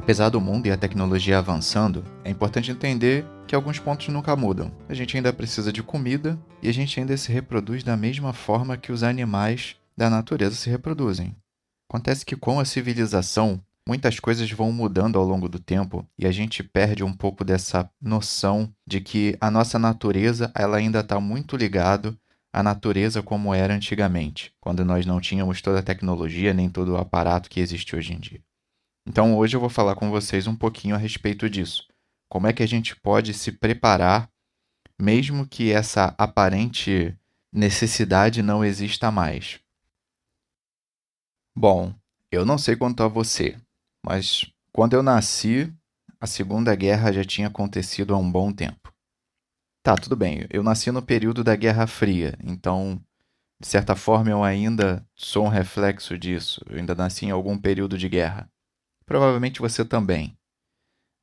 Apesar do mundo e a tecnologia avançando, é importante entender que alguns pontos nunca mudam. A gente ainda precisa de comida e a gente ainda se reproduz da mesma forma que os animais da natureza se reproduzem. Acontece que com a civilização, muitas coisas vão mudando ao longo do tempo e a gente perde um pouco dessa noção de que a nossa natureza ela ainda está muito ligado à natureza como era antigamente, quando nós não tínhamos toda a tecnologia nem todo o aparato que existe hoje em dia. Então, hoje eu vou falar com vocês um pouquinho a respeito disso. Como é que a gente pode se preparar, mesmo que essa aparente necessidade não exista mais? Bom, eu não sei quanto a você, mas quando eu nasci, a Segunda Guerra já tinha acontecido há um bom tempo. Tá, tudo bem, eu nasci no período da Guerra Fria, então, de certa forma, eu ainda sou um reflexo disso. Eu ainda nasci em algum período de guerra. Provavelmente você também.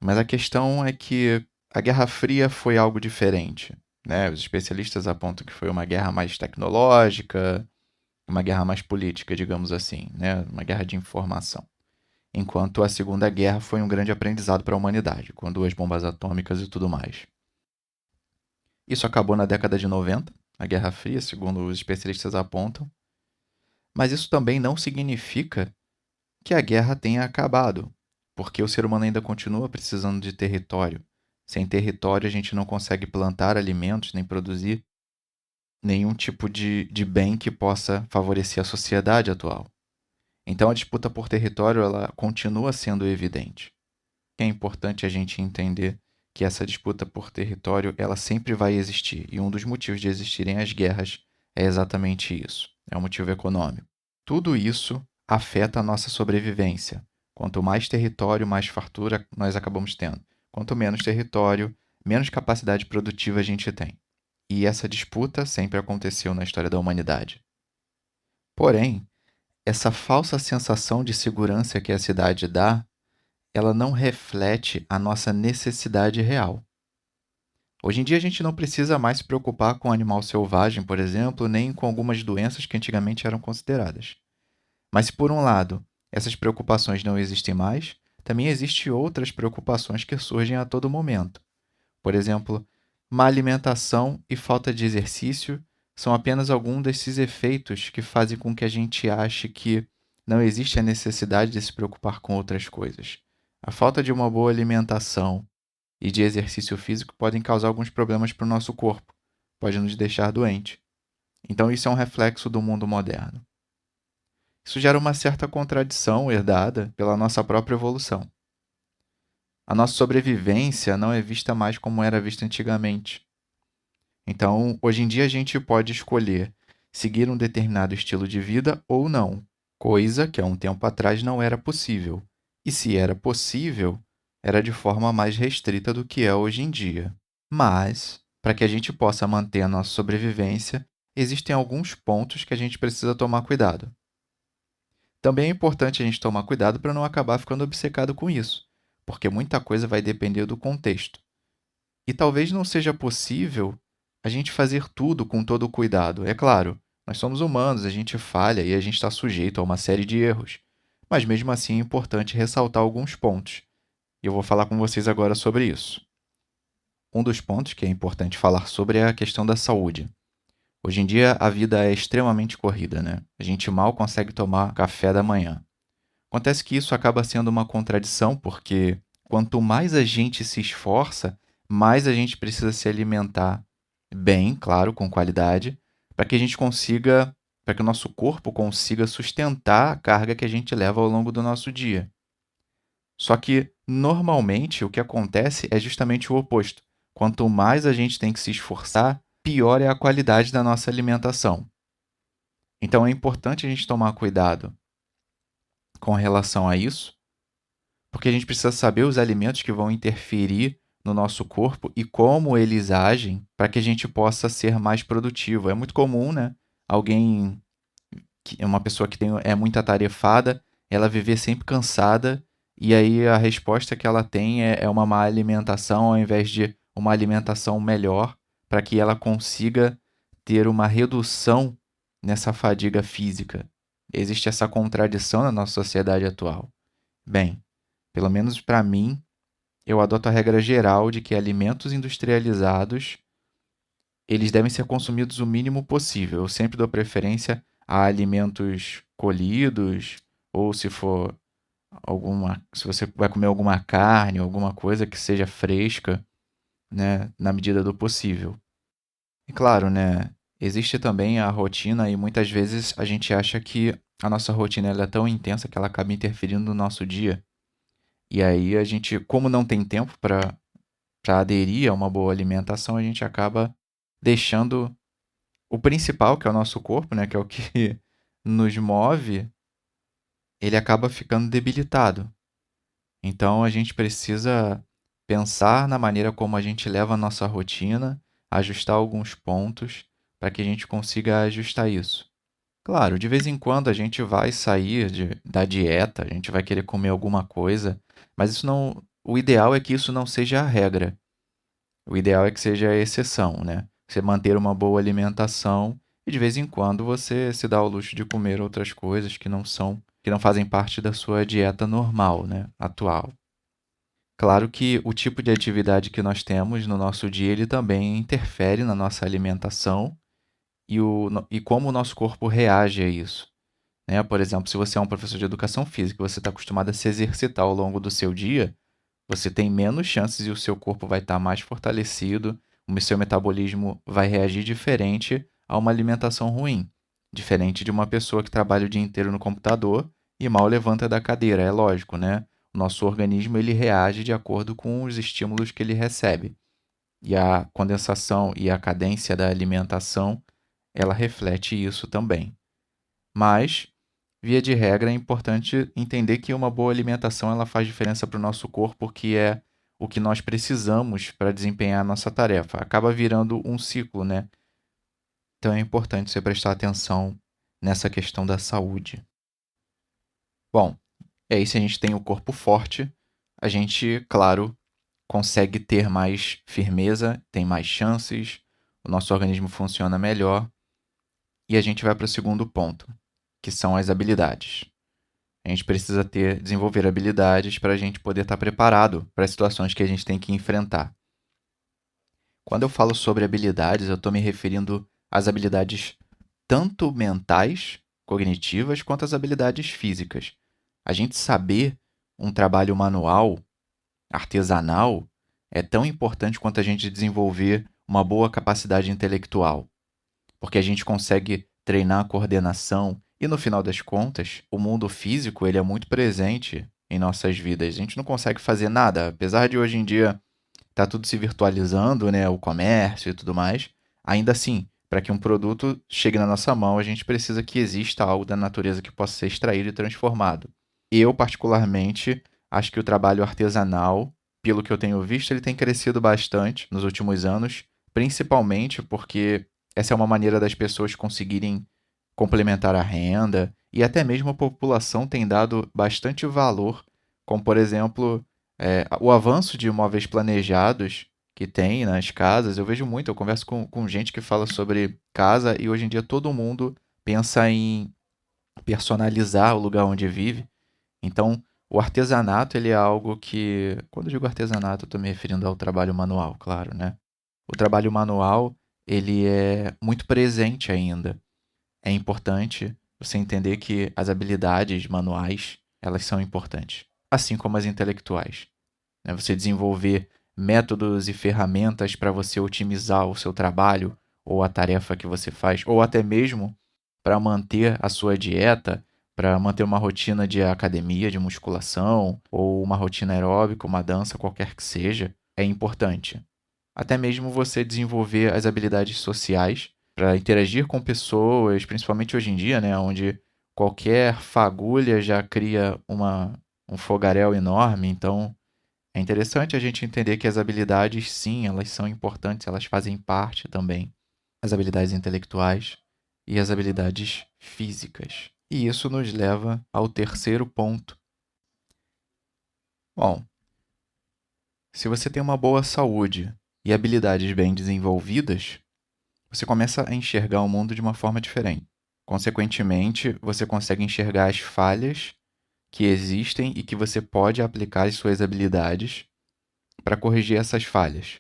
Mas a questão é que a Guerra Fria foi algo diferente, né? Os especialistas apontam que foi uma guerra mais tecnológica, uma guerra mais política, digamos assim, né? Uma guerra de informação. Enquanto a Segunda Guerra foi um grande aprendizado para a humanidade, com duas bombas atômicas e tudo mais. Isso acabou na década de 90, a Guerra Fria, segundo os especialistas apontam, mas isso também não significa que a guerra tenha acabado, porque o ser humano ainda continua precisando de território. Sem território, a gente não consegue plantar alimentos nem produzir nenhum tipo de bem que possa favorecer a sociedade atual. Então, a disputa por território ela continua sendo evidente. É importante a gente entender que essa disputa por território ela sempre vai existir, e um dos motivos de existirem as guerras é exatamente isso, é um motivo econômico. Tudo isso afeta a nossa sobrevivência. Quanto mais território, mais fartura nós acabamos tendo. Quanto menos território, menos capacidade produtiva a gente tem. E essa disputa sempre aconteceu na história da humanidade. Porém, essa falsa sensação de segurança que a cidade dá, ela não reflete a nossa necessidade real. Hoje em dia a gente não precisa mais se preocupar com o animal selvagem, por exemplo, nem com algumas doenças que antigamente eram consideradas. Mas se por um lado essas preocupações não existem mais, também existem outras preocupações que surgem a todo momento. Por exemplo, má alimentação e falta de exercício são apenas alguns desses efeitos que fazem com que a gente ache que não existe a necessidade de se preocupar com outras coisas. A falta de uma boa alimentação e de exercício físico podem causar alguns problemas para o nosso corpo, pode nos deixar doente. Então, isso é um reflexo do mundo moderno. Isso gera uma certa contradição herdada pela nossa própria evolução. A nossa sobrevivência não é vista mais como era vista antigamente. Então, hoje em dia, a gente pode escolher seguir um determinado estilo de vida ou não, coisa que há um tempo atrás não era possível. E se era possível, era de forma mais restrita do que é hoje em dia. Mas, para que a gente possa manter a nossa sobrevivência, existem alguns pontos que a gente precisa tomar cuidado. Também é importante a gente tomar cuidado para não acabar ficando obcecado com isso, porque muita coisa vai depender do contexto. E talvez não seja possível a gente fazer tudo com todo o cuidado. É claro, nós somos humanos, a gente falha e a gente está sujeito a uma série de erros. Mas mesmo assim é importante ressaltar alguns pontos. E eu vou falar com vocês agora sobre isso. Um dos pontos que é importante falar sobre é a questão da saúde. Hoje em dia a vida é extremamente corrida, né? A gente mal consegue tomar café da manhã. Acontece que isso acaba sendo uma contradição, porque quanto mais a gente se esforça, mais a gente precisa se alimentar bem, claro, com qualidade, para que a gente consiga, para que o nosso corpo consiga sustentar a carga que a gente leva ao longo do nosso dia. Só que, normalmente, o que acontece é justamente o oposto. Quanto mais a gente tem que se esforçar, pior é a qualidade da nossa alimentação. Então é importante a gente tomar cuidado com relação a isso, porque a gente precisa saber os alimentos que vão interferir no nosso corpo e como eles agem para que a gente possa ser mais produtivo. É muito comum, né? Alguém, uma pessoa que é muito atarefada, ela viver sempre cansada e aí a resposta que ela tem é uma má alimentação ao invés de uma alimentação melhor para que ela consiga ter uma redução nessa fadiga física. Existe essa contradição na nossa sociedade atual. Bem, Pelo menos para mim, eu adoto a regra geral de que alimentos industrializados, eles devem ser consumidos o mínimo possível. Eu sempre dou preferência a alimentos colhidos, ou se você vai comer alguma carne, alguma coisa que seja fresca, né, na medida do possível. E claro, né, existe também a rotina e muitas vezes a gente acha que a nossa rotina ela é tão intensa que ela acaba interferindo no nosso dia. E aí a gente, como não tem tempo para aderir a uma boa alimentação, a gente acaba deixando o principal, que é o nosso corpo, né, que é o que nos move, ele acaba ficando debilitado. Então a gente precisa pensar na maneira como a gente leva a nossa rotina, ajustar alguns pontos para que a gente consiga ajustar isso. Claro, de vez em quando a gente vai sair da dieta, a gente vai querer comer alguma coisa, mas isso não, o ideal é que isso não seja a regra. O ideal é que seja a exceção, né? Você manter uma boa alimentação e de vez em quando você se dá ao luxo de comer outras coisas que não fazem parte da sua dieta normal, né, atual. Claro que o tipo de atividade que nós temos no nosso dia, ele também interfere na nossa alimentação e como o nosso corpo reage a isso, né? Por exemplo, se você é um professor de educação física, você está acostumado a se exercitar ao longo do seu dia, você tem menos chances e o seu corpo vai estar mais fortalecido, o seu metabolismo vai reagir diferente a uma alimentação ruim, diferente de uma pessoa que trabalha o dia inteiro no computador e mal levanta da cadeira, é lógico, né? O nosso organismo ele reage de acordo com os estímulos que ele recebe. E a condensação e a cadência da alimentação, ela reflete isso também. Mas, via de regra, é importante entender que uma boa alimentação ela faz diferença para o nosso corpo, porque é o que nós precisamos para desempenhar a nossa tarefa. Acaba virando um ciclo, né? Então é importante você prestar atenção nessa questão da saúde. Bom, e aí se a gente tem o corpo forte, a gente, claro, consegue ter mais firmeza, tem mais chances, o nosso organismo funciona melhor, e a gente vai para o segundo ponto, que são as habilidades. A gente precisa desenvolver habilidades para a gente poder estar preparado para as situações que a gente tem que enfrentar. Quando eu falo sobre habilidades, eu estou me referindo às habilidades tanto mentais, cognitivas, quanto às habilidades físicas. A gente saber um trabalho manual, artesanal, é tão importante quanto a gente desenvolver uma boa capacidade intelectual, porque a gente consegue treinar a coordenação e no final das contas, o mundo físico ele é muito presente em nossas vidas. A gente não consegue fazer nada, apesar de hoje em dia tá tudo se virtualizando, né, o comércio e tudo mais. Ainda assim, para que um produto chegue na nossa mão, a gente precisa que exista algo da natureza que possa ser extraído e transformado. Eu, particularmente, acho que o trabalho artesanal, pelo que eu tenho visto, ele tem crescido bastante nos últimos anos, principalmente porque essa é uma maneira das pessoas conseguirem complementar a renda e até mesmo a população tem dado bastante valor, como por exemplo, o avanço de imóveis planejados que tem nas casas. Eu vejo muito, eu converso com gente que fala sobre casa e hoje em dia todo mundo pensa em personalizar o lugar onde vive. Então, o artesanato, ele é algo que, quando eu digo artesanato, eu estou me referindo ao trabalho manual, claro, né? O trabalho manual, ele é muito presente ainda. É importante você entender que as habilidades manuais, elas são importantes, assim como as intelectuais, né? Você desenvolver métodos e ferramentas para você otimizar o seu trabalho ou a tarefa que você faz, ou até mesmo para manter a sua dieta, para manter uma rotina de academia, de musculação, ou uma rotina aeróbica, uma dança, qualquer que seja, é importante. Até mesmo você desenvolver as habilidades sociais para interagir com pessoas, principalmente hoje em dia, né, onde qualquer fagulha já cria um fogaréu enorme. Então, é interessante a gente entender que as habilidades, sim, elas são importantes, elas fazem parte também. As habilidades intelectuais e as habilidades físicas. E isso nos leva ao terceiro ponto. Bom, se você tem uma boa saúde e habilidades bem desenvolvidas, você começa a enxergar o mundo de uma forma diferente. Consequentemente, você consegue enxergar as falhas que existem e que você pode aplicar as suas habilidades para corrigir essas falhas.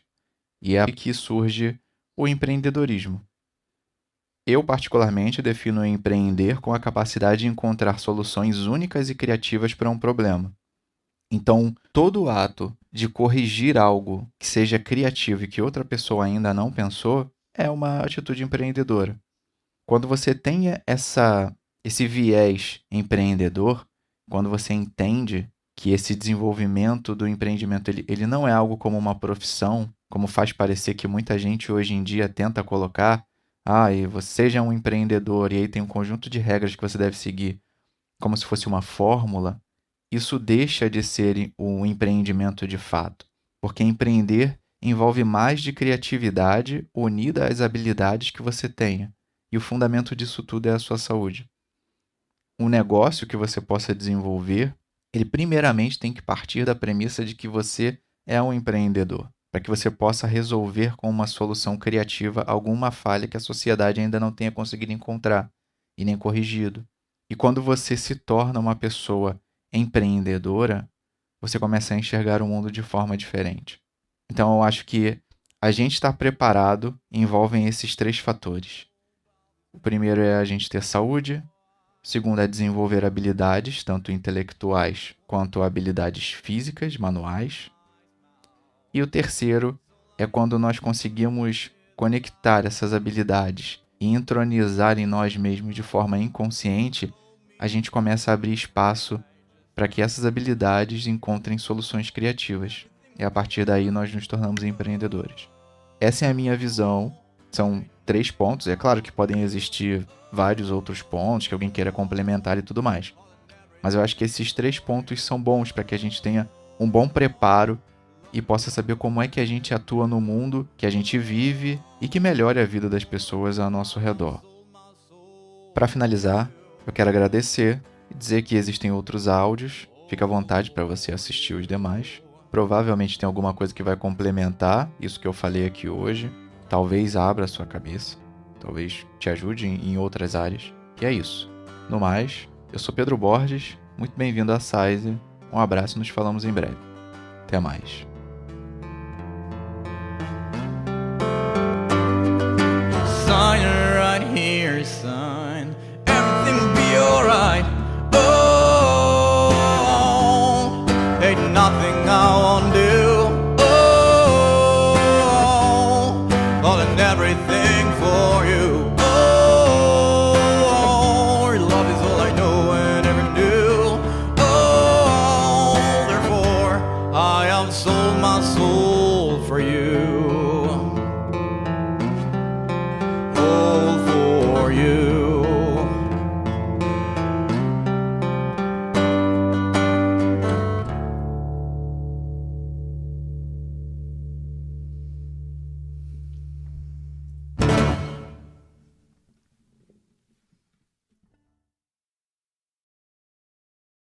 E é aí que surge o empreendedorismo. Eu, particularmente, defino empreender com a capacidade de encontrar soluções únicas e criativas para um problema. Então, todo ato de corrigir algo que seja criativo e que outra pessoa ainda não pensou é uma atitude empreendedora. Quando você tem esse viés empreendedor, quando você entende que esse desenvolvimento do empreendimento ele não é algo como uma profissão, como faz parecer que muita gente hoje em dia tenta colocar, e você seja um empreendedor e aí tem um conjunto de regras que você deve seguir, como se fosse uma fórmula, isso deixa de ser um empreendimento de fato, porque empreender envolve mais de criatividade unida às habilidades que você tenha. E o fundamento disso tudo é a sua saúde. Um negócio que você possa desenvolver, ele primeiramente tem que partir da premissa de que você é um empreendedor, para que você possa resolver com uma solução criativa alguma falha que a sociedade ainda não tenha conseguido encontrar e nem corrigido. E quando você se torna uma pessoa empreendedora, você começa a enxergar o mundo de forma diferente. Então eu acho que a gente estar preparado envolve esses 3 fatores. O primeiro é a gente ter saúde, o segundo é desenvolver habilidades, tanto intelectuais quanto habilidades físicas, manuais. E o terceiro é quando nós conseguimos conectar essas habilidades e entronizar em nós mesmos de forma inconsciente, a gente começa a abrir espaço para que essas habilidades encontrem soluções criativas. E a partir daí nós nos tornamos empreendedores. Essa é a minha visão. São 3 pontos. É claro que podem existir vários outros pontos que alguém queira complementar e tudo mais. Mas eu acho que esses 3 pontos são bons para que a gente tenha um bom preparo e possa saber como é que a gente atua no mundo que a gente vive e que melhore a vida das pessoas ao nosso redor. Para finalizar, eu quero agradecer e dizer que existem outros áudios. Fica à vontade para você assistir os demais. Provavelmente tem alguma coisa que vai complementar isso que eu falei aqui hoje. Talvez abra a sua cabeça. Talvez te ajude em outras áreas. E é isso. No mais, eu sou Pedro Borges. Muito bem-vindo à Size. Um abraço e nos falamos em breve. Até mais.